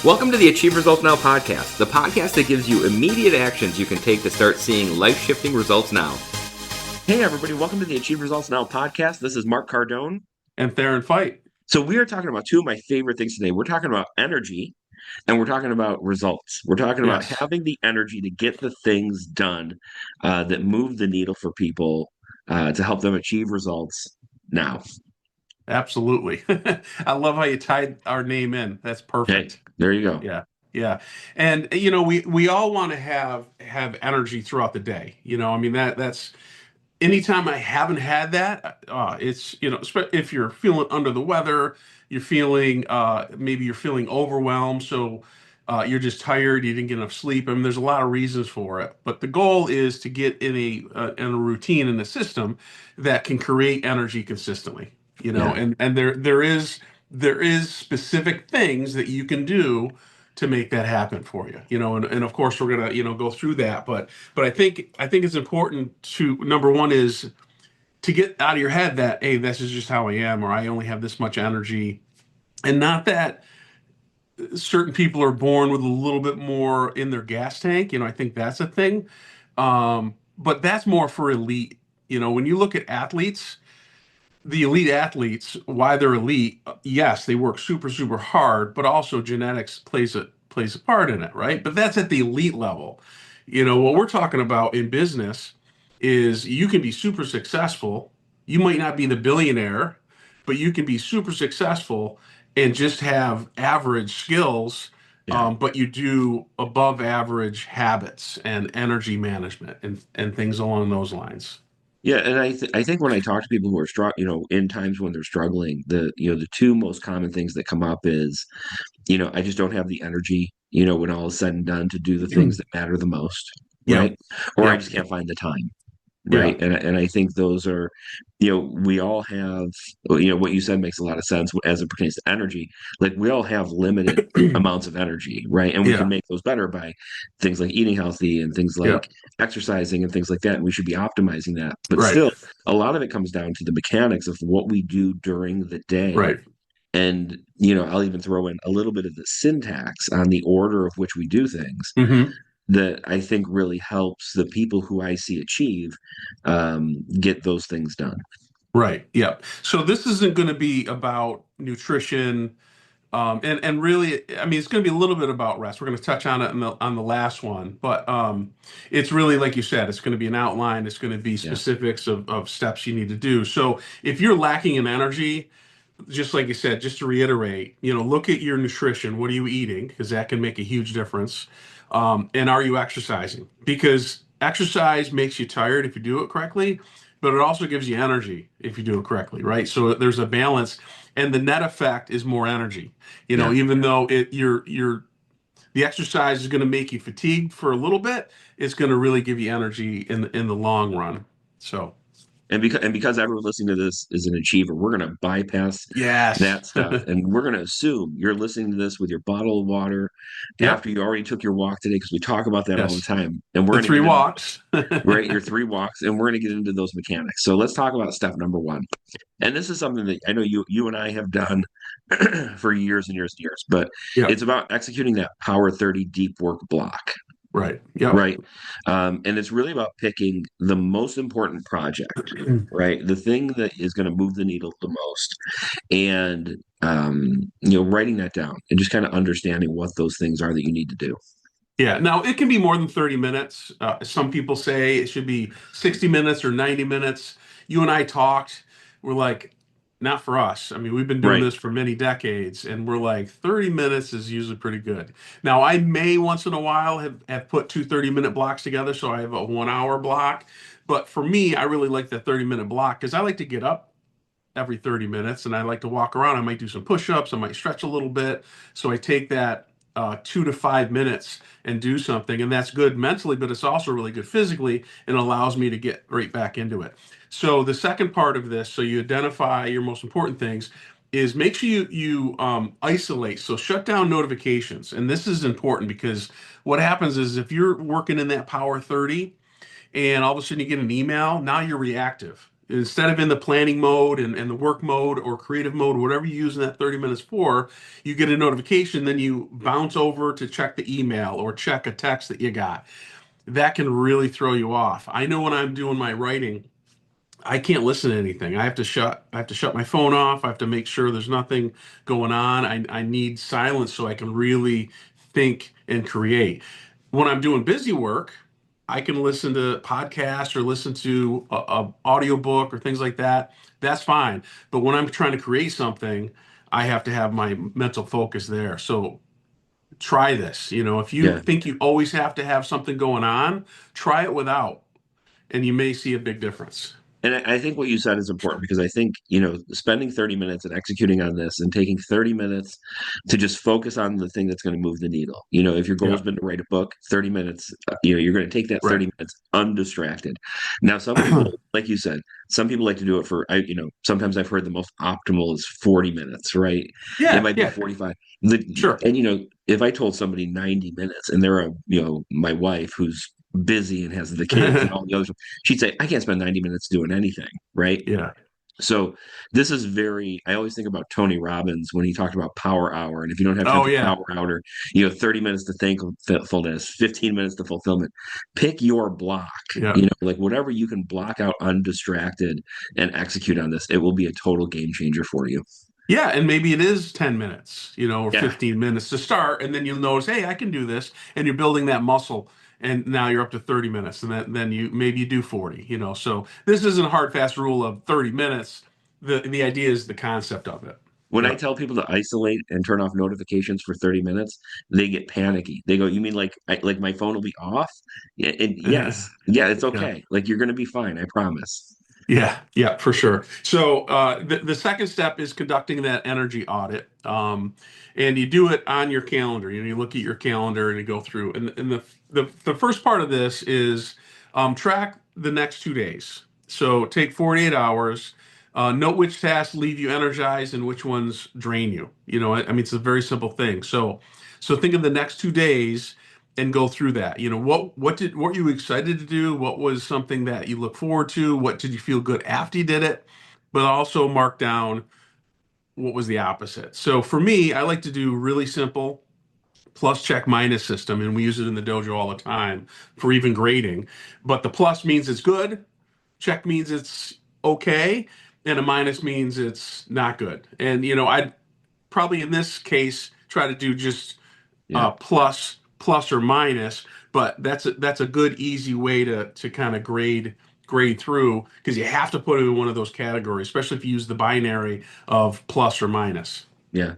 Welcome to the Achieve Results Now podcast, the podcast that gives you immediate actions you can take to start seeing life-shifting results now. Hey everybody, welcome to the Achieve Results Now podcast. This is Mark Cardone. And Theron Feidt. So we are talking about two of my favorite things today. We're talking about energy and we're talking about results. We're talking about Yes, having the energy to get the things done that move the needle for people to help them achieve results now. absolutely. I love how you tied our name in. That's Hey, perfect. there you go. Yeah. Yeah. And we all want to have energy throughout the day. I mean that's anytime I haven't had that, it's if you're feeling under the weather, you're feeling maybe you're feeling overwhelmed, so you're just tired, you didn't get enough sleep. I mean, there's a lot of reasons for it, but the goal is to get in a routine in a system that can create energy consistently. Yeah. And there is specific things that you can do to make that happen for you. And of course we're gonna go through that, but I think it's important to number one is to get out of your head that, hey, this is just how I am, or I only have this much energy, and not that certain people are born with a little bit more in their gas tank. I think that's a thing, but that's more for elite. When you look at athletes, the elite athletes, why they're elite, yes, they work super, super hard, but also genetics plays a part in it, right? But that's at the elite level. What we're talking about in business is you can be super successful. You might not be the billionaire, but you can be super successful and just have average skills, Yeah. but you do above average habits and energy management and things along those lines. Yeah, and I think when I talk to people who are in times when they're struggling, the two most common things that come up is, I just don't have the energy, when all is said and done to do the things that matter the most, Yeah. right? Or I Yeah. just can't find the time, Yeah. right? And I think those are, we all have, what you said makes a lot of sense as it pertains to energy. Like we all have limited amounts of energy, right? And we can Yeah. make those better by things like eating healthy and things Yeah. like exercising and things like that. And we should be optimizing that. But Right. still, a lot of it comes down to the mechanics of what we do during the day. Right. And, I'll even throw in a little bit of the syntax on the order of which we do things Hmm. that I think really helps the people who I see achieve get those things done. Right. Yeah. So this isn't going to be about nutrition. And really, I mean, it's going to be a little bit about rest. We're going to touch on it on the last one, but it's really, like you said, it's going to be an outline. It's going to be Yeah. specifics of steps you need to do. So if you're lacking in energy, just like you said, just to reiterate, look at your nutrition. What are you eating? Because that can make a huge difference. And are you exercising? Because exercise makes you tired if you do it correctly, but it also gives you energy if you do it correctly, right? So there's a balance, and the net effect is more energy. Yeah. Even though the exercise is going to make you fatigued for a little bit, it's going to really give you energy in the long run. So And because everyone listening to this is an achiever, we're going to bypass yes, that stuff. And we're going to assume you're listening to this with your bottle of water yep, after you already took your walk today, because we talk about that all the yes, time. And we're the going to three get into walks. right, your three walks, and we're going to get into those mechanics. So let's talk about step number one. And this is something that I know you and I have done for years and years and years, but Yep. it's about executing that Power 30 deep work block, Right. Yep. right? And it's really about picking the most important project, right? The thing that is going to move the needle the most, and writing that down and just kind of understanding what those things are that you need to do. Yeah. Now it can be more than 30 minutes. Some people say it should be 60 minutes or 90 minutes. You and I talked. We're like, not for us. I mean, we've been doing Right. this for many decades, and we're like, 30 minutes is usually pretty good. Now, I may once in a while have put two 30-minute blocks together, so I have a 1 hour block. But for me, I really like the 30-minute block because I like to get up every 30 minutes and I like to walk around. I might do some push-ups, I might stretch a little bit. So I take that 2 to 5 minutes and do something, and that's good mentally, but it's also really good physically and allows me to get right back into it. So the second part of this, so you identify your most important things, is make sure you isolate. So shut down notifications, and this is important because what happens is if you're working in that Power 30 and all of a sudden you get an email, now you're reactive. Instead of in the planning mode and the work mode or creative mode, whatever you use in that 30 minutes for, you get a notification, then you bounce over to check the email or check a text that you got. That can really throw you off. I know when I'm doing my writing, I can't listen to anything. I have to shut my phone off. I have to make sure there's nothing going on. I need silence so I can really think and create. When I'm doing busy work, I can listen to podcasts or listen to a audiobook or things like that. That's fine. But when I'm trying to create something, I have to have my mental focus there. So try this. If you Yeah. think you always have to have something going on, try it without, and you may see a big difference. And I think what you said is important because I think, spending 30 minutes and executing on this and taking 30 minutes to just focus on the thing that's going to move the needle. If your goal has Yeah. been to write a book, 30 minutes, you're going to take that Right. 30 minutes undistracted. Now, some people, like you said, some people like to do it sometimes I've heard the most optimal is 40 minutes, right? It Yeah, might be yeah, 45. sure. And, if I told somebody 90 minutes and they're my wife who's busy and has the kids and all the others, she'd say, I can't spend 90 minutes doing anything, right? Yeah. So this is I always think about Tony Robbins when he talked about power hour. And if you don't have time Oh for yeah. power hour, 30 minutes to thankfulness, 15 minutes to fulfillment. Pick your block, Yeah. like whatever you can block out undistracted and execute on this. It will be a total game changer for you. Yeah, and maybe it is 10 minutes, or Yeah. 15 minutes to start, and then you'll notice, hey, I can do this, and you're building that muscle, and now you're up to 30 minutes, and then you do 40. So this isn't a hard fast rule of 30 minutes. The idea is the concept of it. When I Yeah. tell people to isolate and turn off notifications for 30 minutes, they get panicky. They go, "You mean like my phone will be off?" Yeah, and yes. Yeah, it's Yeah. okay. Like you're going to be fine, I promise. Yeah, yeah, for sure. So the second step is conducting that energy audit, and you do it on your calendar. You look at your calendar and you go through. And the first part of this is track the next 2 days. So take 48 hours. Note which tasks leave you energized and which ones drain you. I mean, it's a very simple thing. So think of the next 2 days and go through that. What were you excited to do? What was something that you look forward to? What did you feel good after you did it? But also mark down what was the opposite. So for me, I like to do really simple plus check minus system, and we use it in the dojo all the time for even grading. But the plus means it's good, check means it's okay, and a minus means it's not good. And I'd probably in this case try to do just Yeah. plus or minus, but that's a good easy way to kind of grade through because you have to put it in one of those categories, especially if you use the binary of plus or minus. Yeah.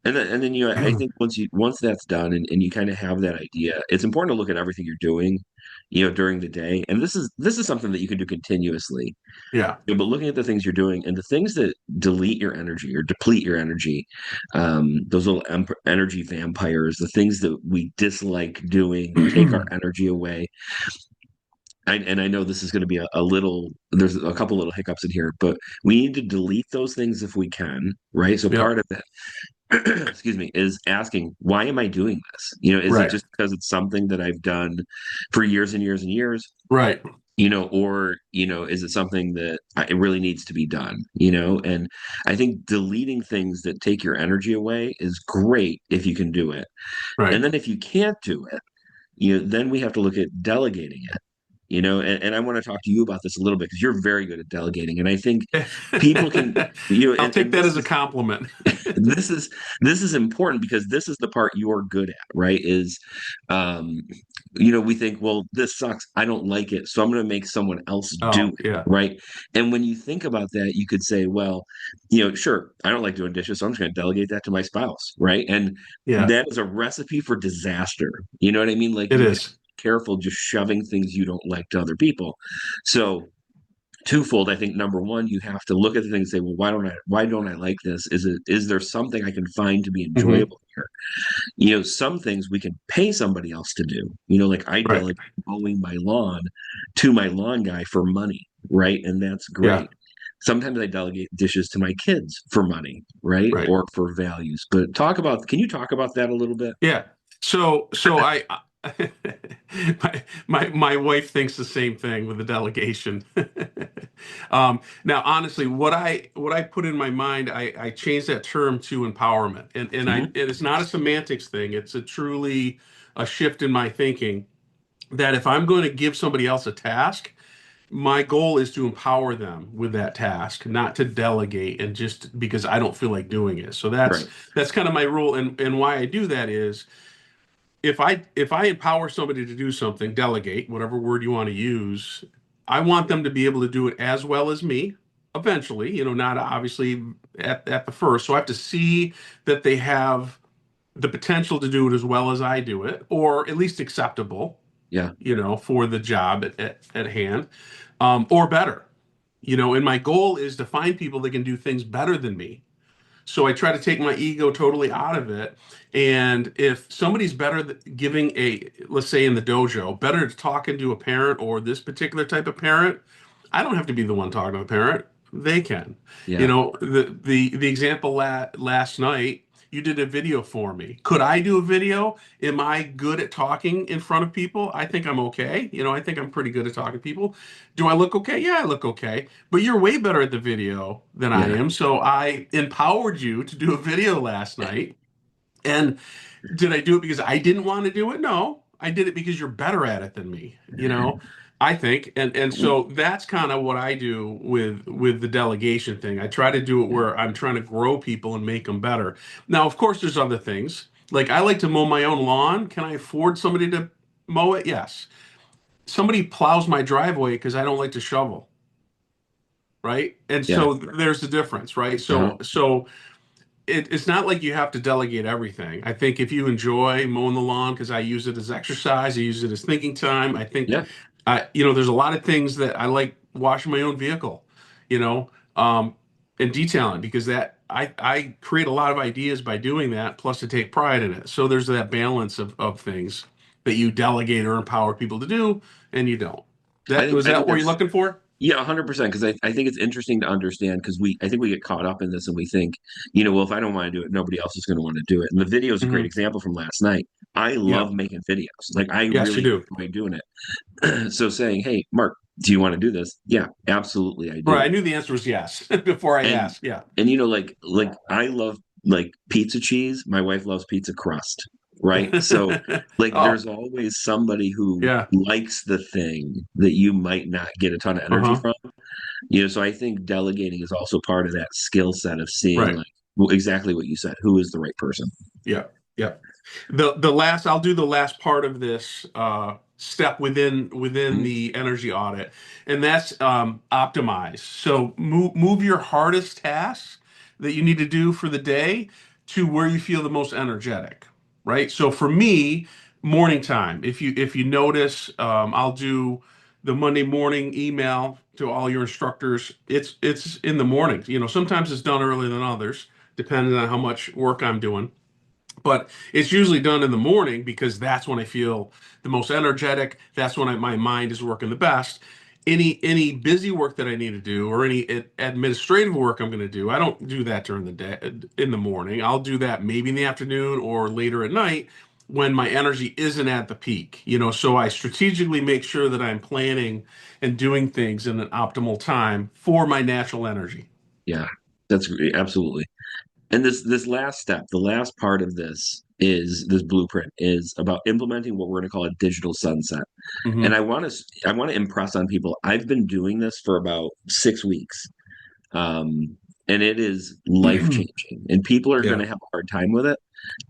And then I think once that's done and you kind of have that idea, it's important to look at everything you're doing, during the day. And this is something that you can do continuously. Yeah. But looking at the things you're doing and the things that delete your energy or deplete your energy, those little energy vampires, the things that we dislike doing that take our energy away. And I know this is going to be there's a couple little hiccups in here, but we need to delete those things if we can, right? So Yep. part of it, excuse me, is asking, why am I doing this? Is it Right. just because it's something that I've done for years and years and years? Right. Or is it something that it really needs to be done? And I think deleting things that take your energy away is great if you can do it. Right. And then if you can't do it, then we have to look at delegating it. And I want to talk to you about this a little bit because you're very good at delegating. And I think people can, I'll take and that this as a is compliment. this is this is important because this is the part you're good at, right? Um we think, well, this sucks, I don't like it, so I'm going to make someone else do Oh, it, yeah. right? And when you think about that, you could say, well, sure, I don't like doing dishes, so I'm just going to delegate that to my spouse, right? And Yeah, that is a recipe for disaster. You know what I mean? Like it you got to is. be careful just shoving things you don't like to other people. So twofold. I think number one, you have to look at the thing and say, well, why don't I like this? Is there something I can find to be Hmm. enjoyable here? Some things we can pay somebody else to do. Like I Right. delegate mowing my lawn to my lawn guy for money, right? And that's Yeah. great. Sometimes I delegate dishes to my kids for money, right? Right. Or for values. But can you talk about that a little bit? Yeah. So I my wife thinks the same thing with the delegation. Now, honestly, what I put in my mind, I changed that term to empowerment, and Mhm. it's not a semantics thing. It's a truly a shift in my thinking that if I'm going to give somebody else a task, my goal is to empower them with that task, not to delegate and just because I don't feel like doing it. So Right. that's kind of my rule, and why I do that is if I empower somebody to do something, delegate, whatever word you want to use, I want them to be able to do it as well as me eventually, not obviously at the first. So I have to see that they have the potential to do it as well as I do it, or at least acceptable, Yeah. for the job at hand, or better. And my goal is to find people that can do things better than me. So I try to take my ego totally out of it. And if somebody's better giving let's say in the dojo, better talking to a parent or this particular type of parent, I don't have to be the one talking to the parent. They can. Yeah. The example last night, you did a video for me. Could I do a video? Am I good at talking in front of people? I think I'm okay. I think I'm pretty good at talking to people. Do I look okay? Yeah, I look okay. But you're way better at the video than I Yeah. am. So I empowered you to do a video last night. And did I do it because I didn't want to do it? No, I did it because you're better at it than me, I think. And so that's kind of what I do with the delegation thing. I try to do it Yeah. where I'm trying to grow people and make them better. Now, of course, there's other things. Like I like to mow my own lawn. Can I afford somebody to mow it? Yes. Somebody plows my driveway because I don't like to shovel, right? And Yeah. so there's the difference, right? Uh-huh. So it's not like you have to delegate everything. I think if you enjoy mowing the lawn, because I use it as exercise, I use it as thinking time. I think, Yeah. there's a lot of things that I like washing my own vehicle, you know, and detailing because I create a lot of ideas by doing that, plus to take pride in it. So there's that balance of things that you delegate or empower people to do, and you don't. I That think was I think that what you're that's looking for? Yeah, 100%. Because I think it's interesting to understand because I think we get caught up in this and we think, well, if I don't want to do it, nobody else is going to want to do it. And the video is a great Hmm. example from last night. I Yeah. love making videos. Like I Yes, you really do. enjoy doing it. So saying, hey, Mark, do you want to do this? Yeah, absolutely, I Right. I do. knew the answer was yes before I And asked. Yeah. like I love like pizza cheese. My wife loves pizza crust, right? So like Oh, there's always somebody who yeah. likes the thing that you might not get a ton of energy Uh-huh. from. So I think delegating is also part of that skill set of seeing Right. like exactly what you said, who is the right person. Yeah. Yeah. The last I'll do the last part of this step within Mhm. the energy audit, and that's optimize. So move your hardest tasks that you need to do for the day to where you feel the most energetic, right? So for me, morning time. If you notice, I'll do the Monday morning email to all your instructors. It's in the morning. Sometimes it's done earlier than others, depending on how much work I'm doing, but it's usually done in the morning because that's when I feel the most energetic. That's when my mind is working the best. Any busy work that I need to do or any administrative work I'm going to do, I don't do that during the day in the morning. I'll do that maybe in the afternoon or later at night when my energy isn't at the peak. So I strategically make sure that I'm planning and doing things in an optimal time for my natural energy. Yeah, that's great. Absolutely. And this last step, the last part of this blueprint is about implementing what we're going to call a digital sunset. And Hmm. I want to impress on people. I've been doing this for about 6 weeks. And it is life changing. And people are going Yeah. to have a hard time with it.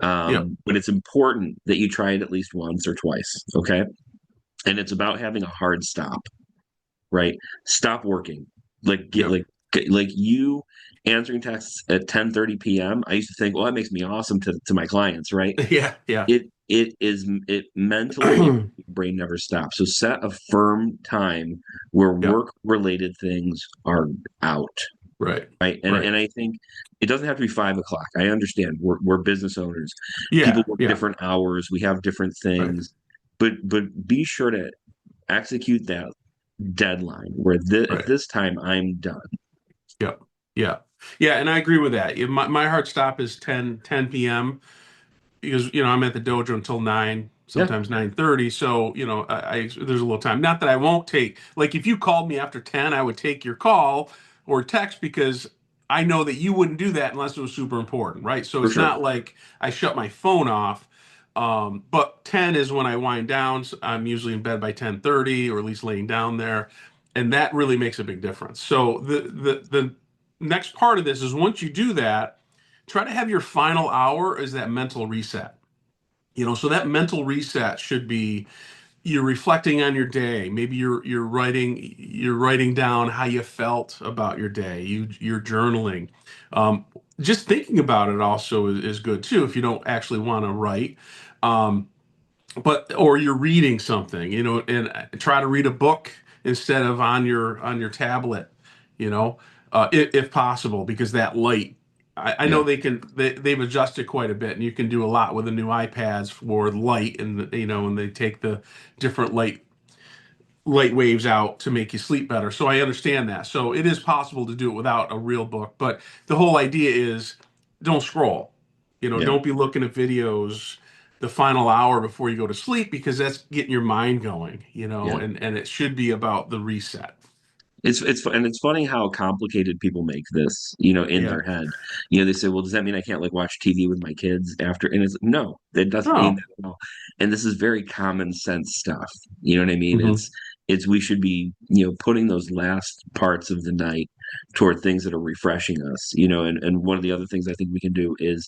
Yeah. But it's important that you try it at least once or twice. Okay. And it's about having a hard stop, right? Stop working. Like get Yeah. like you answering texts at 10:30 p.m. I used to think, well, that makes me awesome to my clients, right? Yeah. Yeah. It mentally your brain never stops. So set a firm time where Yeah. work related things are out, Right. right? And Right. and I think it doesn't have to be 5 o'clock. I understand we're business owners. People Yeah. work Yeah. different hours. We have different Right. things, but be sure to execute that deadline where at Right. this time I'm done. Yeah. Yeah. Yeah. And I agree with that. My hard stop is ten p.m. because, I'm at the dojo until 9. Yeah, sometimes 9:30. So, there's a little time. Not that I won't take, like if you called me after 10, I would take your call or text because I know that you wouldn't do that unless it was super important, right? So for it's sure. not like I shut my phone off. But 10 is when I wind down. So I'm usually in bed by 10:30 or at least laying down there. And that really makes a big difference. So the next part of this is once you do that, try to have your final hour as that mental reset. So that mental reset should be you're reflecting on your day. Maybe you're writing down how you felt about your day. You're journaling. Um, just thinking about it also is good too if you don't actually want to write. Um, but or you're reading something, and try to read a book instead of on your tablet, if possible, because that light. I Yeah. know they've adjusted quite a bit, and you can do a lot with the new iPads for light, and they take the different light waves out to make you sleep better. So I understand that. So it is possible to do it without a real book, but the whole idea is don't scroll. Yeah. Don't be looking at videos the final hour before you go to sleep because that's getting your mind going, Yeah. and it should be about the reset. It's funny how complicated people make this, in Yeah. their head. They say, "Well, does that mean I can't like watch TV with my kids after?" And it's no, that doesn't mean Oh. that at all. And this is very common sense stuff. You know what I mean? Hmm. It's we should be, putting those last parts of the night toward things that are refreshing us. And one of the other things I think we can do is,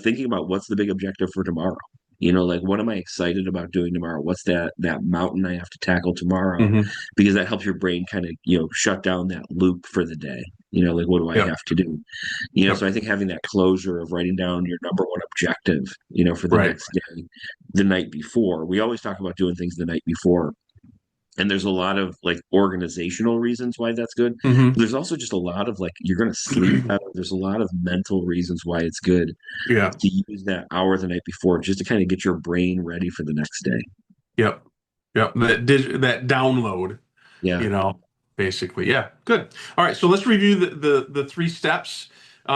thinking about what's the big objective for tomorrow. Like what am I excited about doing tomorrow? What's that mountain I have to tackle tomorrow? Hmm. Because that helps your brain kind of shut down that loop for the day. Like what do I Yep. have to do? So Yep. I think having that closure of writing down your number one objective, for the Right. next day, the night before. We always talk about doing things the night before, and there's a lot of like organizational reasons why that's good, Hmm. but there's also just a lot of like you're going to sleep better. There's a lot of mental reasons why it's good Yeah. to use that hour the night before just to kind of get your brain ready for the next day. Yep. Yep. That download. Yeah. you know, basically. Yeah, good. All right, so let's review the three steps.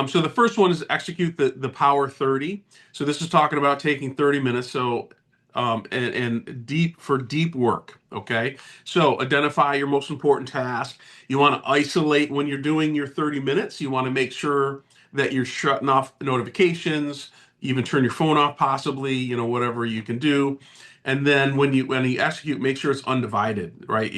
So the first one is execute the Power 30. So this is talking about taking 30 minutes. So and deep work. Okay. So identify your most important task. You want to isolate when you're doing your 30 minutes. You want to make sure that you're shutting off notifications, even turn your phone off possibly, whatever you can do. And then when you execute, make sure it's undivided, right?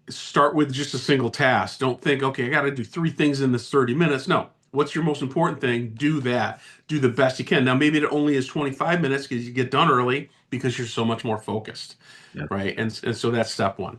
Start with just a single task. Don't think, okay, I got to do three things in this 30 minutes. No. What's your most important thing? Do that. Do the best you can. Now, maybe it only is 25 minutes because you get done early because you're so much more focused, Yeah. right? And so that's step one.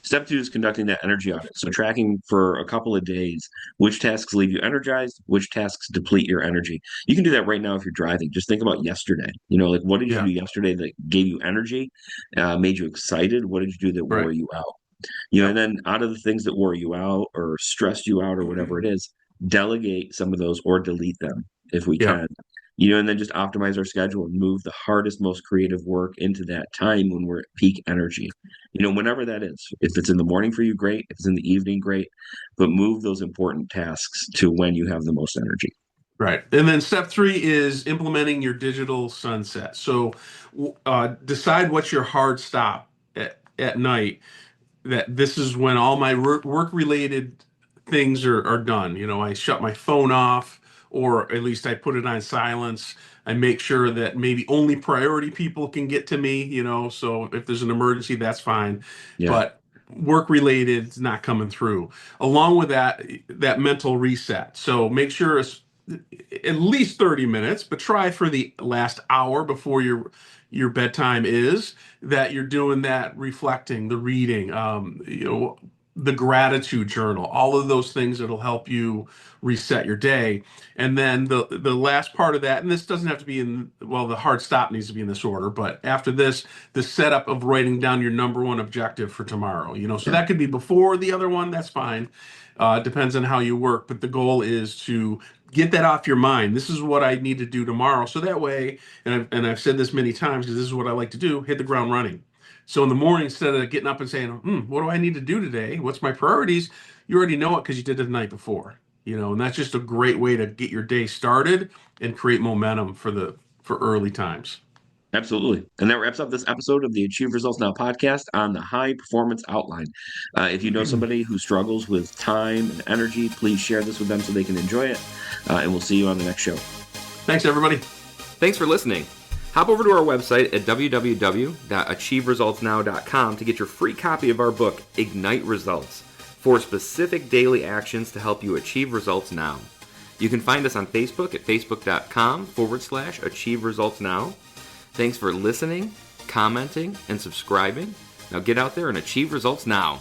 Step two is conducting that energy audit. So tracking for a couple of days which tasks leave you energized, which tasks deplete your energy. You can do that right now if you're driving. Just think about yesterday. Like what did you Yeah, do yesterday that gave you energy, made you excited? What did you do that wore right. you out? And Yep. then out of the things that wore you out or stressed you out or whatever it is, delegate some of those or delete them if we Yep. can. And then just optimize our schedule and move the hardest, most creative work into that time when we're at peak energy. Whenever that is. If it's in the morning for you, great. If it's in the evening, great. But move those important tasks to when you have the most energy. Right. And then step three is implementing your digital sunset. So decide what's your hard stop at night, that this is when all my work related things are done. I shut my phone off, or at least I put it on silence. I make sure that maybe only priority people can get to me, so if there's an emergency, that's fine. Yeah. But work related is not coming through. Along with that mental reset. So make sure it's at least 30 minutes, but try for the last hour before your bedtime is that you're doing that reflecting, the reading, the gratitude journal, all of those things that'll help you reset your day. And then the last part of that, and this doesn't have to be the hard stop needs to be in this order, but after this, the setup of writing down your number one objective for tomorrow, so Yeah. that could be before the other one, that's fine. Depends on how you work, but the goal is to get that off your mind. This is what I need to do tomorrow. So that way, and I've said this many times because this is what I like to do, hit the ground running. So in the morning, instead of getting up and saying, what do I need to do today? What's my priorities? You already know it because you did it the night before. And that's just a great way to get your day started and create momentum for early times. Absolutely. And that wraps up this episode of the Achieve Results Now podcast on the high performance outline. If you know somebody who struggles with time and energy, please share this with them so they can enjoy it. And we'll see you on the next show. Thanks, everybody. Thanks for listening. Hop over to our website at www.achieveresultsnow.com to get your free copy of our book, Ignite Results, 4 specific daily actions to help you achieve results now. You can find us on Facebook at facebook.com/Achieve Results Now. Thanks for listening, commenting, and subscribing. Now get out there and achieve results now.